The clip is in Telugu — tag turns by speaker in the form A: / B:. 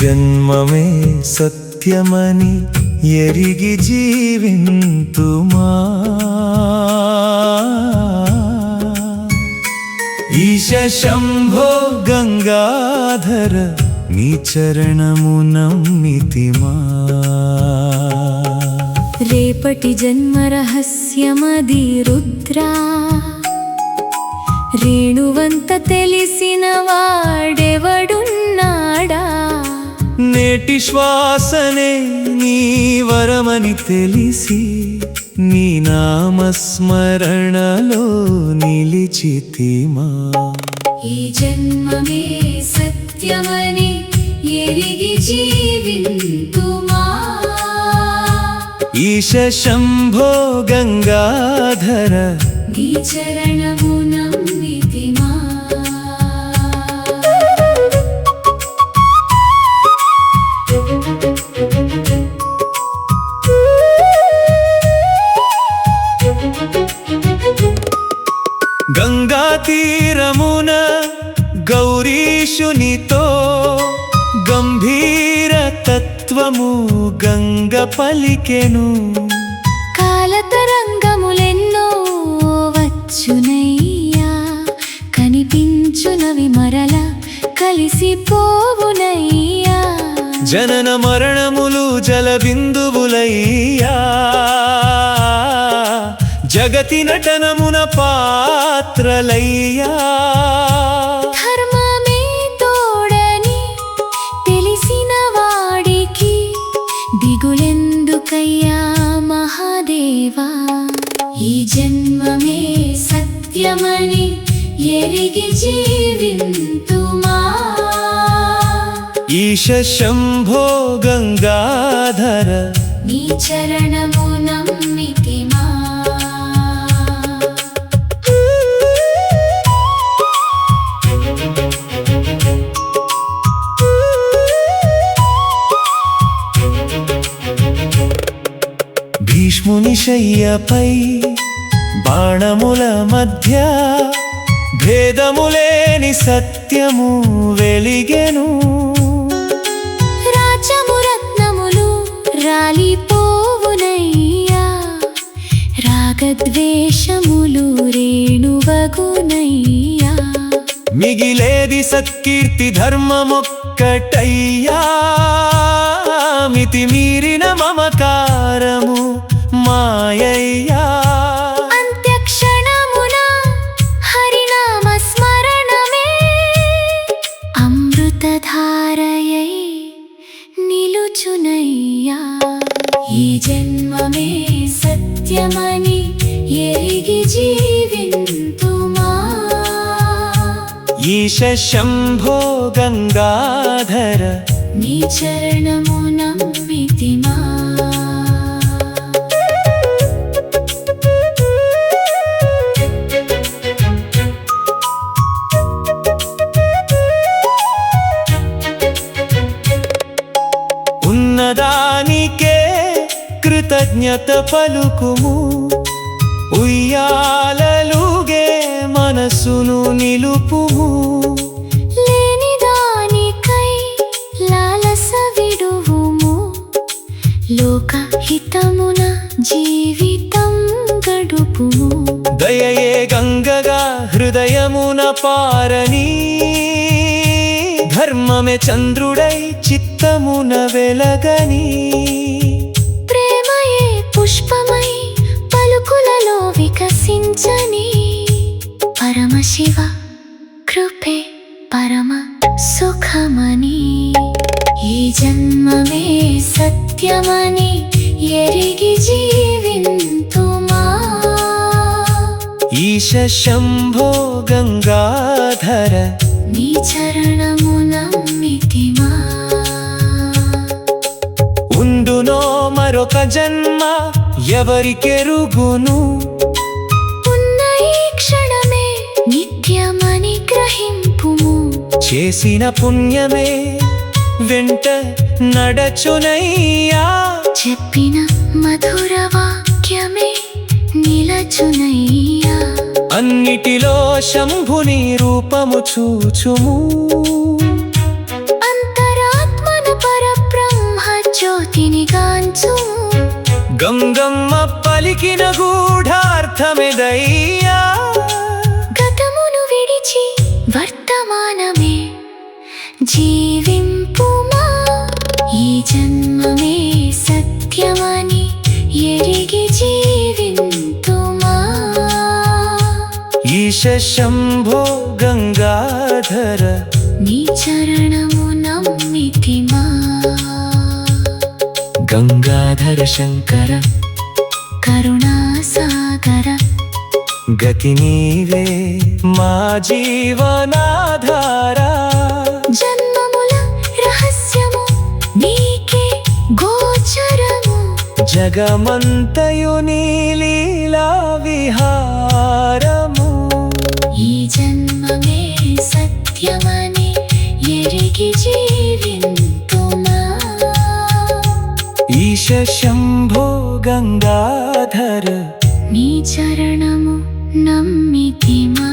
A: జన్మమే సత్యమని ఎరిగి జీవింతుమా ఈశ శంభో గంగాధర నీ చరణము నమ్మితిమా
B: రేపటి జన్మ రహస్యమది రుద్రా రేణువంత తెలిసిన వాడెవడున్నాడా
A: నేటి శ్వాసనే నీ వరమని తెలిసి నీ నామస్మరణలో నిలిచితిమా
B: ఈ జన్మమే సత్యమని ఎరిగి జీవింతుమా
A: ఈశ శంభో గంగాధర
B: నీ చరణము నమ్మితిమా
A: గంగా తీరమున గౌరీశునితో గంభీర తత్వము గంగ పలికెను
B: కాలతరంగములెన్నో వచ్చునయ్యా కనిపించునవి మరల కలిసిపోవునయ్యా
A: జనన మరణములు జల బిందువులయ్యా జగతి నటనమున పాత్రలయ్యా
B: ధర్మమే తోడని తెలిసిన వాడికి దిగులెందుకయ్యా మహాదేవా ఈ జన్మమే సత్యమని ఎరిగి జీవింతుమా
A: ఈశ శంభో గంగాధర
B: నీ చరణము నమ్మితిమా
A: భీష్ముని శయ్యపై బాణముల మధ్య భేదములేని సత్యము వెలిగెను
B: రాచమురత్నములు రాలిపోవునయ్యా రాగద్వేషములు రేణువగునయ్యా
A: మిగిలేది సత్కీర్తి ధర్మమొక్కటయ్యా మితి మీరిన మమకారము మాయయ్యా
B: అంత్యక్షణమున హరినామ స్మరణమే అమృతధారయై నిలుచునయ్యా ఈ జన్మమే సత్యమని ఎరిగి జీవింతుమా
A: ఈశ శంభో గంగాధర
B: నీ చరణము నమ్మితిమా
A: ఉన్నదానికే కృతజ్ఞత పలుకుము ఉయ్యాలలుగే మనసును నిలుపుము
B: లేనిదానికై లాలస విడువుము లోకహితమున జీవితం గడుపుము
A: దయయే గంగగా హృదయమున పారని ధర్మమే చంద్రుడై చిత్తమున వెలగని
B: ప్రేమయే పుష్పమై పలుకులలో వికసించని పరమశివ కృపే పరమ సుఖమని ఈ జన్మమే సత్యమని ఎరిగి జీవింతుమా
A: ఈశ శంభో గంగాధర
B: నీ చరణము నమ్మితిమా
A: ఉండునో మరొక జన్మ ఎవరికెరుగును
B: ఉన్న ఈ క్షణమే నిత్యమని గ్రహింపుము
A: చేసిన పుణ్యమే వెంట నడచునయ్యా
B: చెప్పిన మధుర వాక్యమే నిలచునయ్యా
A: అన్నిటిలో శంభుని రూపము చూచుము
B: అంతరాత్మన బ్రతికించుము.
A: గంగమ్మ పలికిన గూఢార్థమెదయ్యా.
B: గతమును విడిచి వర్తమానమే జీవింపుమా. ఈ జన్మమే సత్యమని ఎరిగి జీవింతుమా.
A: ఈశ శంభో గంగాధర
B: నీ చరణము నమ్మితిమా.
A: గంగాధర శంకర
B: కరుణాసాగర
A: గతి నీవే మా జీవనాధార.
B: జన్మముల రహస్యము నీకే గోచరము.
A: జగమంతయు నీ లీలా విహారము.
B: ఈ జన్మమే సత్యమని ఎరిగి జీవింతుమా.
A: ఈశ శంభో గంగాధర
B: నీ చరణము నమ్మితిమా.